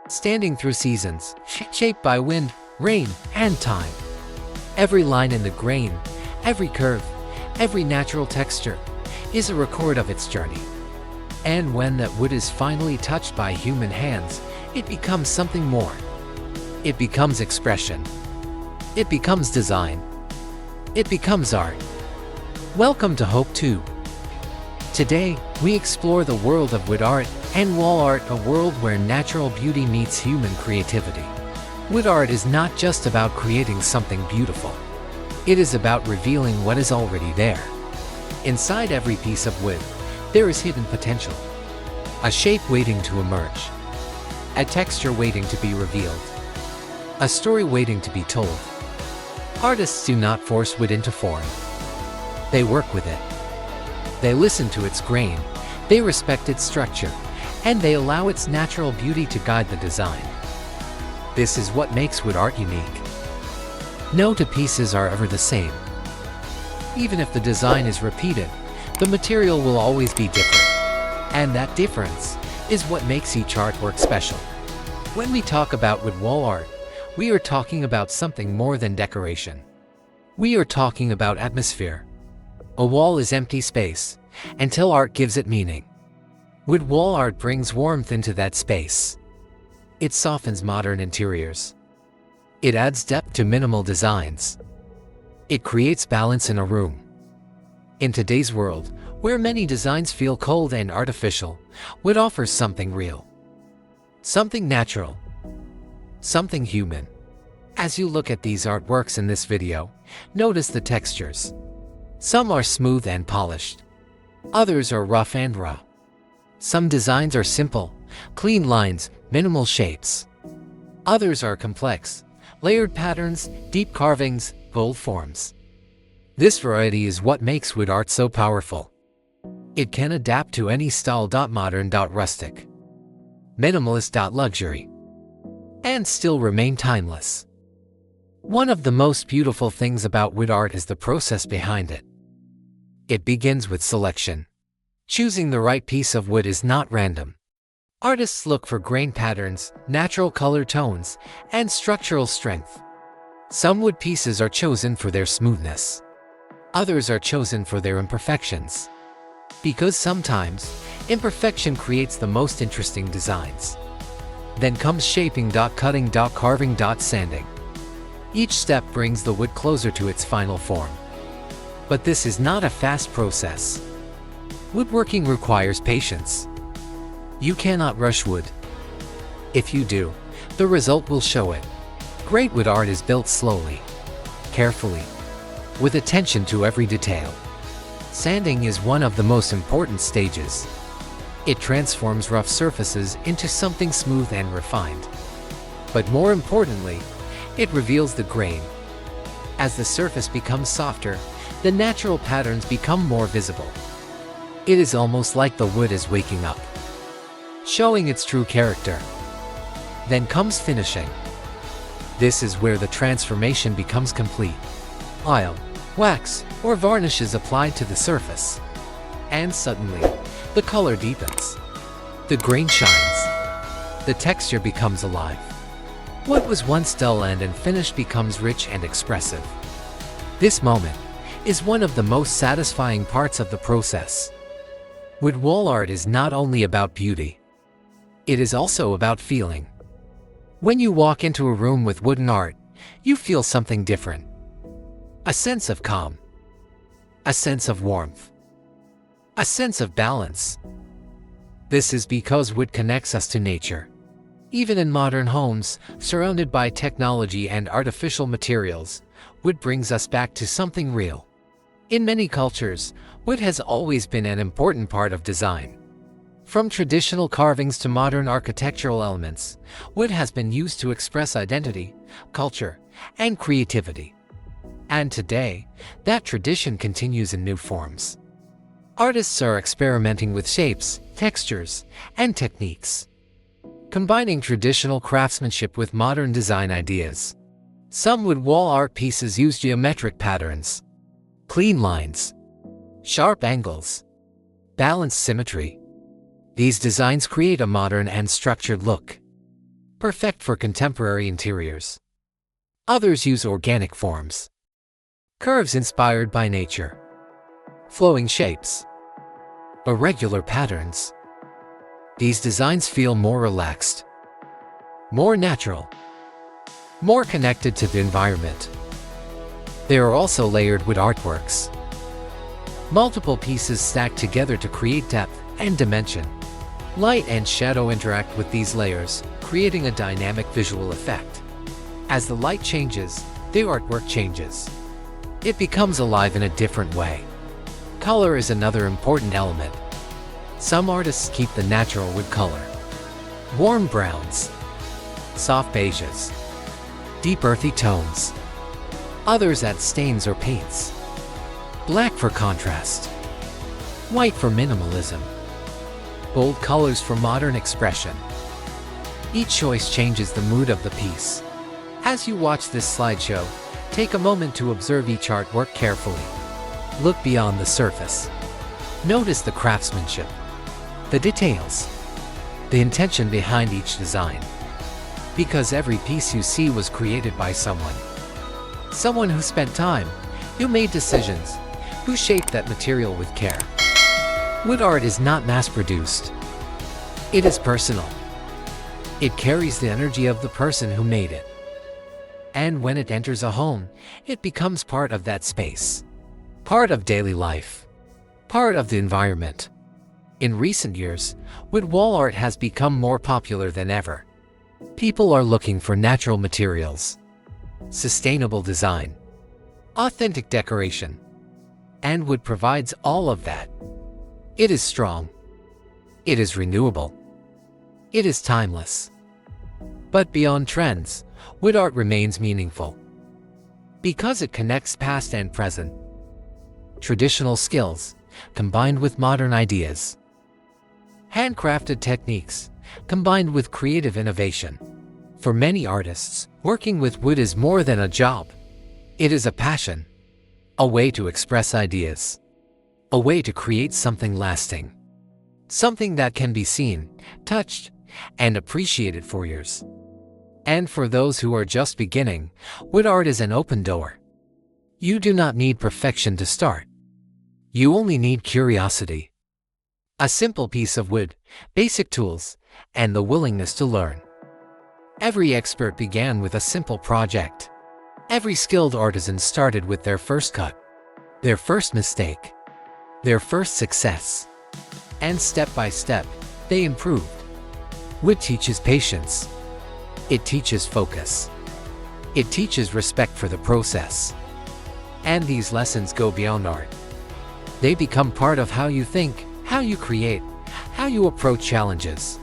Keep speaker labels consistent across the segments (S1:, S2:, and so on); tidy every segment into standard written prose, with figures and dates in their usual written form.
S1: standing through seasons, shaped by wind, rain, and time. Every line in the grain, every curve, every natural texture is a record of its journey. And when that wood is finally touched by human hands, it becomes something more. It becomes expression. It becomes design. It becomes art. Welcome to Hope Tube. Today, we explore the world of wood art and wall art, a world where natural beauty meets human creativity. Wood art is not just about creating something beautiful. It is about revealing what is already there. Inside every piece of wood, there is hidden potential. A shape waiting to emerge. A texture waiting to be revealed. A story waiting to be told. Artists do not force wood into form. They work with it. They listen to its grain, they respect its structure, and they allow its natural beauty to guide the design. This is what makes wood art unique. No two pieces are ever the same. Even if the design is repeated, the material will always be different. And that difference is what makes each artwork special. When we talk about wood wall art, we are talking about something more than decoration. We are talking about atmosphere. A wall is empty space until art gives it meaning. Wood wall art brings warmth into that space. It softens modern interiors. It adds depth to minimal designs. It creates balance in a room. In today's world, where many designs feel cold and artificial, wood offers something real. Something natural. Something human. As you look at these artworks in this video, notice the textures. Some are smooth and polished. Others are rough and raw. Some designs are simple, clean lines, minimal shapes. Others are complex, layered patterns, deep carvings, bold forms. This variety is what makes wood art so powerful. It can adapt to any style. Modern, rustic, minimalist, luxury, and still remain timeless. One of the most beautiful things about wood art is the process behind it. It begins with selection. Choosing the right piece of wood is not random. Artists look for grain patterns, natural color tones, and structural strength. Some wood pieces are chosen for their smoothness. Others are chosen for their imperfections. Because sometimes, imperfection creates the most interesting designs. Then comes shaping, cutting, carving, sanding. Each step brings the wood closer to its final form. But this is not a fast process. Woodworking requires patience. You cannot rush wood. If you do, the result will show it. Great wood art is built slowly, carefully, with attention to every detail. Sanding is one of the most important stages. It transforms rough surfaces into something smooth and refined. But more importantly, it reveals the grain. As the surface becomes softer, the natural patterns become more visible. It is almost like the wood is waking up, showing its true character. Then comes finishing. This is where the transformation becomes complete. Oil, wax, or varnish is applied to the surface. And suddenly, the color deepens. The grain shines. The texture becomes alive. What was once dull and finished becomes rich and expressive. This moment is one of the most satisfying parts of the process. Wood wall art is not only about beauty. It is also about feeling. When you walk into a room with wooden art, you feel something different. A sense of calm. A sense of warmth. A sense of balance. This is because wood connects us to nature. Even in modern homes, surrounded by technology and artificial materials, wood brings us back to something real. In many cultures, wood has always been an important part of design. From traditional carvings to modern architectural elements, wood has been used to express identity, culture, and creativity. And today, that tradition continues in new forms. Artists are experimenting with shapes, textures, and techniques, combining traditional craftsmanship with modern design ideas. Some wood wall art pieces use geometric patterns, clean lines, sharp angles, balanced symmetry. These designs create a modern and structured look. perfect for contemporary interiors. Others use organic forms, curves inspired by nature, flowing shapes, irregular patterns. These designs feel more relaxed, more natural, more connected to the environment. They are also layered with artworks, multiple pieces stacked together to create depth and dimension. Light and shadow interact with these layers, creating a dynamic visual effect. As the light changes, the artwork changes. It becomes alive in a different way. Color is another important element. Some artists keep the natural with color. Warm browns, soft beiges, deep earthy tones. Others add stains or paints. Black for contrast, white for minimalism, bold colors for modern expression. Each choice changes the mood of the piece. As you watch this slideshow, take a moment to observe each artwork carefully. Look beyond the surface. Notice the craftsmanship, the details, the intention behind each design. Because every piece you see was created by someone. Someone who spent time, who made decisions, who shaped that material with care. Wood art is not mass-produced. It is personal. It carries the energy of the person who made it. And when it enters a home, it becomes part of that space. Part of daily life. Part of the environment. In recent years, wood wall art has become more popular than ever. People are looking for natural materials, sustainable design, authentic decoration, and wood provides all of that. It is strong. It is renewable. It is timeless. But beyond trends, wood art remains meaningful because it connects past and present. Traditional skills combined with modern ideas. Handcrafted techniques combined with creative innovation. For many artists, working with wood is more than a job. It is a passion, a way to express ideas, a way to create something lasting, something that can be seen, touched, and appreciated for years. And for those who are just beginning, wood art is an open door. You do not need perfection to start. You only need curiosity. A simple piece of wood, basic tools, and the willingness to learn. Every expert began with a simple project. Every skilled artisan started with their first cut, their first mistake, their first success. And step by step, they improved. Wood teaches patience. It teaches focus. It teaches respect for the process. And these lessons go beyond art. They become part of how you think, how you create, how you approach challenges.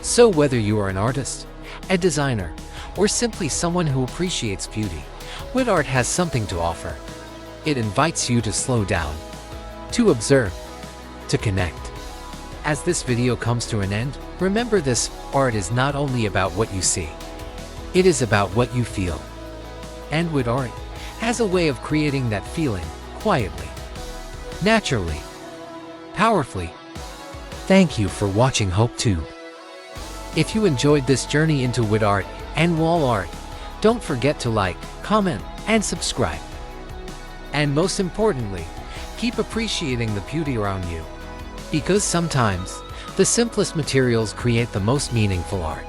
S1: So whether you are an artist, a designer, or simply someone who appreciates beauty, wood art has something to offer. It invites you to slow down, to observe, to connect. As this video comes to an end, remember this: art is not only about what you see. It is about what you feel. And wood art has a way of creating that feeling, quietly, naturally, powerfully. Thank you for watching HopeTube. If you enjoyed this journey into wood art and wall art, don't forget to like, comment, and subscribe. And most importantly, keep appreciating the beauty around you. Because sometimes, the simplest materials create the most meaningful art.